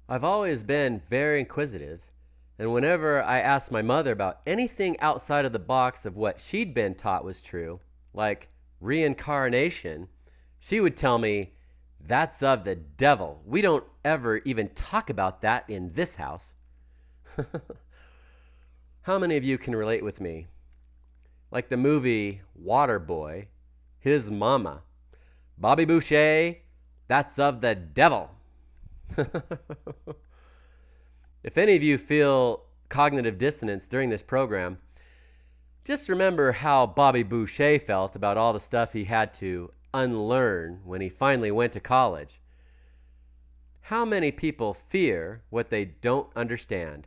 I've always been very inquisitive, and whenever I asked my mother about anything outside of the box of what she'd been taught was true, like reincarnation, she would tell me, "That's of the devil. We don't ever even talk about that in this house." How many of you can relate with me? Like the movie Waterboy, his mama, Bobby Boucher, that's of the devil. If any of you feel cognitive dissonance during this program, just remember how Bobby Boucher felt about all the stuff he had to unlearn when he finally went to college. How many people fear what they don't understand?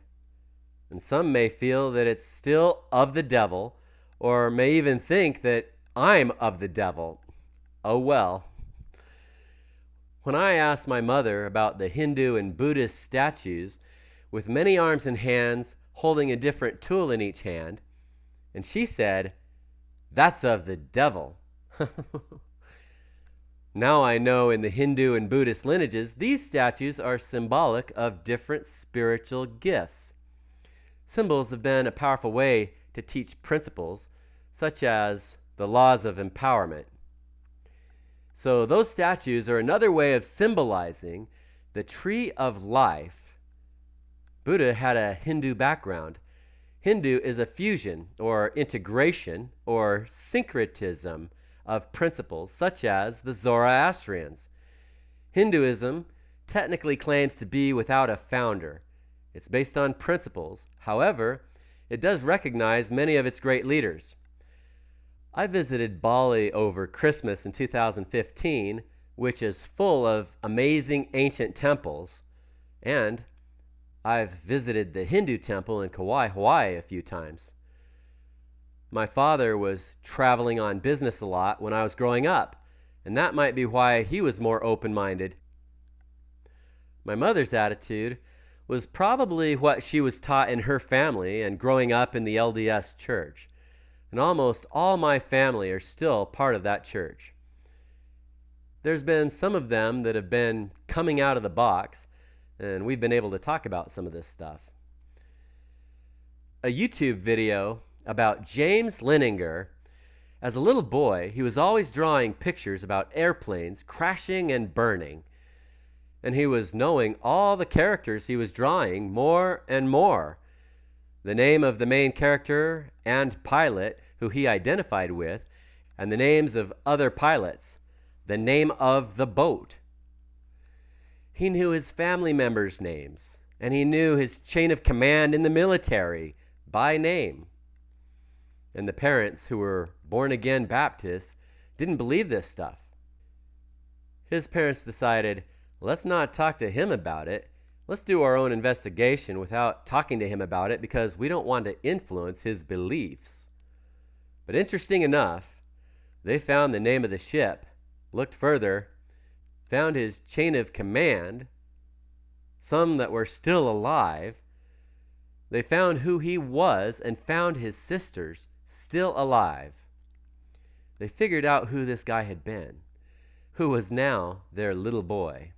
And some may feel that it's still of the devil, or may even think that I'm of the devil. Oh well. When I asked my mother about the Hindu and Buddhist statues with many arms and hands holding a different tool in each hand, and she said, "That's of the devil." Now I know in the Hindu and Buddhist lineages, these statues are symbolic of different spiritual gifts. Symbols have been a powerful way to teach principles, such as the laws of empowerment. So those statues are another way of symbolizing the tree of life. Buddha had a Hindu background. Hindu is a fusion or integration or syncretism of principles such as the Zoroastrians. Hinduism technically claims to be without a founder. It's based on principles. However, it does recognize many of its great leaders. I visited Bali over Christmas in 2015, which is full of amazing ancient temples, and I've visited the Hindu temple in Kauai, Hawaii a few times. My father was traveling on business a lot when I was growing up, and that might be why he was more open-minded. My mother's attitude was probably what she was taught in her family and growing up in the LDS church. And almost all my family are still part of that church. There's been some of them that have been coming out of the box, and we've been able to talk about some of this stuff. A YouTube video about James Leninger. As a little boy, he was always drawing pictures about airplanes crashing and burning. And he was knowing all the characters he was drawing more and more. The name of the main character and pilot who he identified with, and the names of other pilots, the name of the boat. He knew his family members' names, and he knew his chain of command in the military by name. And the parents who were born-again Baptists didn't believe this stuff. His parents decided, let's not talk to him about it. Let's do our own investigation without talking to him about it because we don't want to influence his beliefs. But interesting enough, they found the name of the ship, looked further, found his chain of command, some that were still alive. They found who he was and found his sisters still alive. They figured out who this guy had been, who was now their little boy.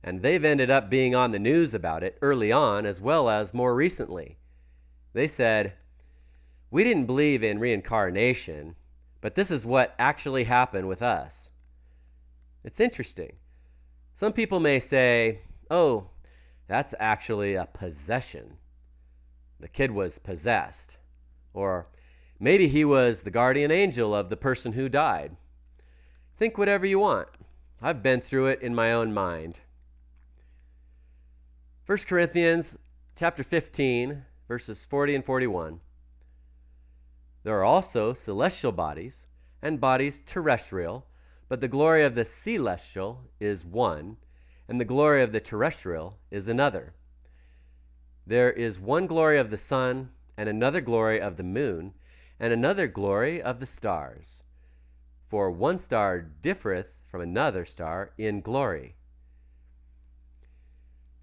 And they've ended up being on the news about it early on as well as more recently. They said, "We didn't believe in reincarnation, but this is what actually happened with us." It's interesting. Some people may say, "Oh, that's actually a possession. The kid was possessed." Or maybe he was the guardian angel of the person who died. Think whatever you want. I've been through it in my own mind. 1 Corinthians chapter 15, verses 40 and 41. There are also celestial bodies and bodies terrestrial, but the glory of the celestial is one, and the glory of the terrestrial is another. There is one glory of the sun, and another glory of the moon, and another glory of the stars. For one star differeth from another star in glory.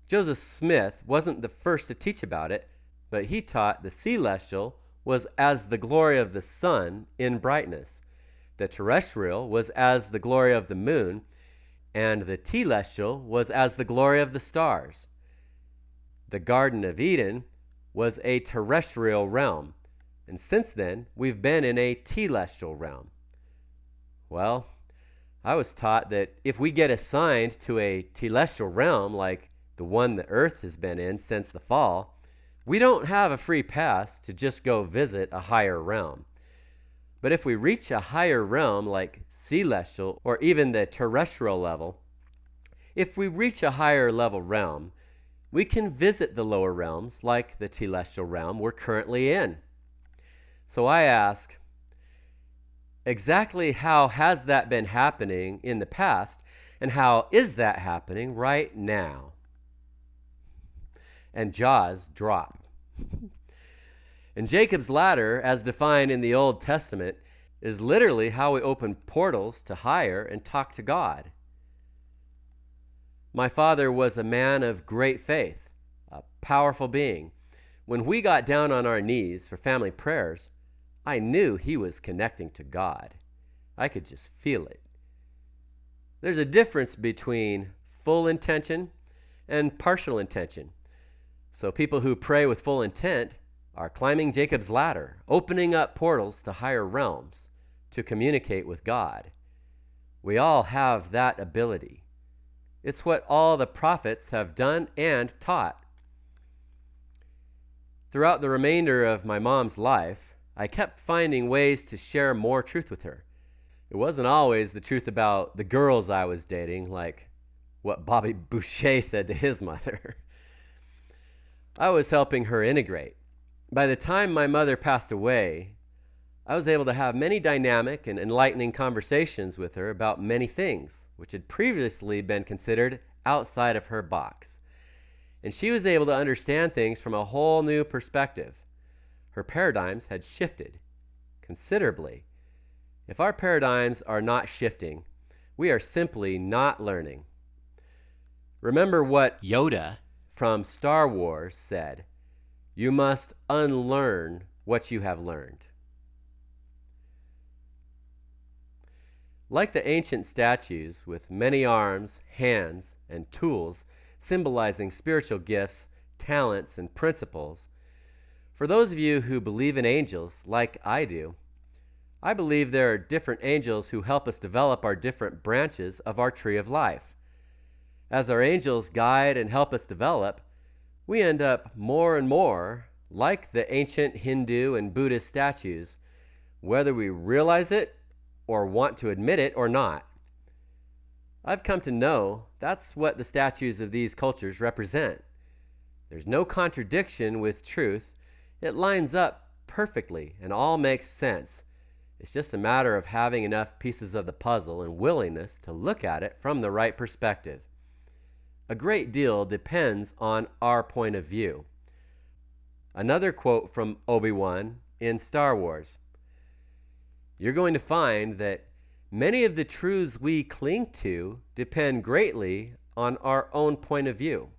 Joseph Smith wasn't the first to teach about it, but he taught the celestial was as the glory of the sun in brightness. The terrestrial was as the glory of the moon, and the telestial was as the glory of the stars. The Garden of Eden was a terrestrial realm, and since then, we've been in a telestial realm. Well, I was taught that if we get assigned to a telestial realm like the one the earth has been in since the fall, we don't have a free pass to just go visit a higher realm. But if we reach a higher realm like celestial or even the terrestrial level, if we reach a higher level realm, we can visit the lower realms like the telestial realm we're currently in. So I ask, exactly how has that been happening in the past, and how is that happening right now? And jaws drop. And Jacob's ladder, as defined in the Old Testament, is literally how we open portals to higher and talk to God. My father was a man of great faith, a powerful being. When we got down on our knees for family prayers, I knew he was connecting to God. I could just feel it. There's a difference between full intention and partial intention. So people who pray with full intent are climbing Jacob's ladder, opening up portals to higher realms to communicate with God. We all have that ability. It's what all the prophets have done and taught. Throughout the remainder of my mom's life, I kept finding ways to share more truth with her. It wasn't always the truth about the girls I was dating, like what Bobby Boucher said to his mother. I was helping her integrate. By the time my mother passed away, I was able to have many dynamic and enlightening conversations with her about many things, which had previously been considered outside of her box. And she was able to understand things from a whole new perspective. Her paradigms had shifted considerably. If our paradigms are not shifting, we are simply not learning. Remember what Yoda from Star Wars said, "You must unlearn what you have learned." Like the ancient statues with many arms, hands, and tools symbolizing spiritual gifts, talents, and principles, for those of you who believe in angels like I do, I believe there are different angels who help us develop our different branches of our tree of life. As our angels guide and help us develop, we end up more and more like the ancient Hindu and Buddhist statues, whether we realize it or want to admit it or not. I've come to know that's what the statues of these cultures represent. There's no contradiction with truth. It lines up perfectly and all makes sense. It's just a matter of having enough pieces of the puzzle and willingness to look at it from the right perspective. A great deal depends on our point of view. Another quote from Obi-Wan in Star Wars. You're going to find that many of the truths we cling to depend greatly on our own point of view.